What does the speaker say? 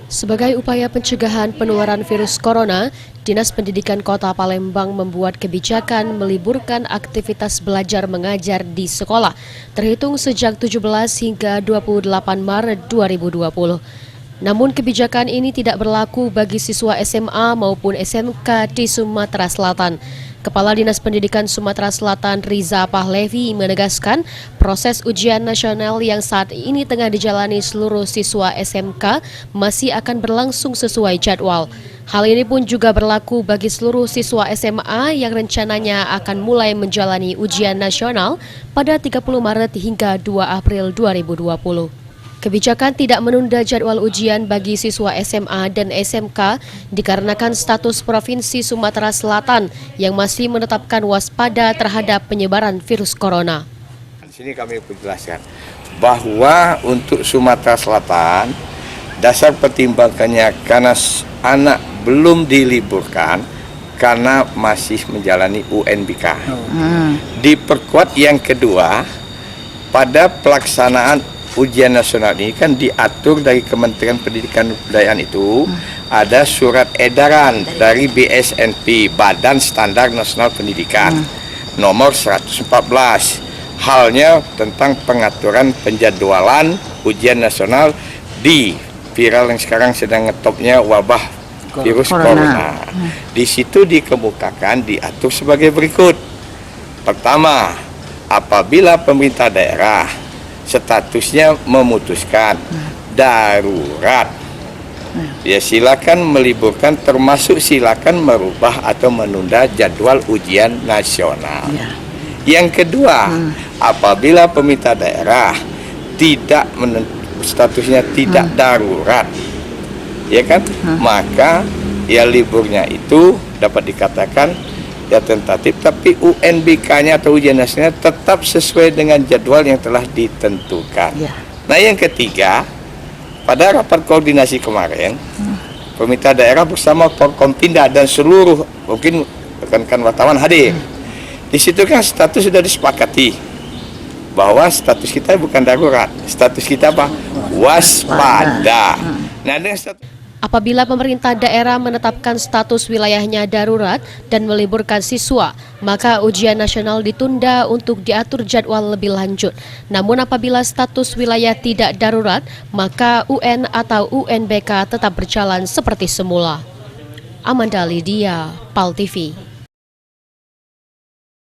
Sebagai upaya pencegahan penularan virus corona, Dinas Pendidikan Kota Palembang membuat kebijakan meliburkan aktivitas belajar mengajar di sekolah, terhitung sejak 17 hingga 28 Maret 2020. Namun kebijakan ini tidak berlaku bagi siswa SMA maupun SMK di Sumatera Selatan. Kepala Dinas Pendidikan Sumatera Selatan Riza Pahlevi menegaskan proses ujian nasional yang saat ini tengah dijalani seluruh siswa SMK masih akan berlangsung sesuai jadwal. Hal ini pun juga berlaku bagi seluruh siswa SMA yang rencananya akan mulai menjalani ujian nasional pada 30 Maret hingga 2 April 2020. Kebijakan tidak menunda jadwal ujian bagi siswa SMA dan SMK dikarenakan status Provinsi Sumatera Selatan yang masih menetapkan waspada terhadap penyebaran virus corona. Di sini kami menjelaskan bahwa untuk Sumatera Selatan, dasar pertimbangannya karena anak belum diliburkan karena masih menjalani UNBK. Diperkuat yang kedua, pada pelaksanaan ujian nasional ini kan diatur dari Kementerian Pendidikan dan Kebudayaan itu ada surat edaran dari BSNP, Badan Standar Nasional Pendidikan, nomor 114. Halnya tentang pengaturan penjadwalan ujian nasional di viral yang sekarang sedang ngetopnya wabah virus corona. Di situ dikemukakan diatur sebagai berikut. Pertama, apabila pemerintah daerah statusnya memutuskan darurat, ya silakan meliburkan, termasuk silakan merubah atau menunda jadwal ujian nasional. Yang kedua, apabila pemerintah daerah tidak statusnya tidak darurat, ya kan, maka ya liburnya itu dapat dikatakan ya tentatif, tapi UNBK-nya atau ujian nasional tetap sesuai dengan jadwal yang telah ditentukan. Nah, yang ketiga, pada rapat koordinasi kemarin, pemerintah daerah bersama Forkompinda dan seluruh mungkin rekan-rekan wartawan hadir. Di situ kan status sudah disepakati bahwa status kita bukan darurat, status kita apa? Waspada. Nah, dengan status Apabila pemerintah daerah menetapkan status wilayahnya darurat dan meliburkan siswa, maka ujian nasional ditunda untuk diatur jadwal lebih lanjut. Namun apabila status wilayah tidak darurat, maka UN atau UNBK tetap berjalan seperti semula. Amanda Lydia, PAL TV.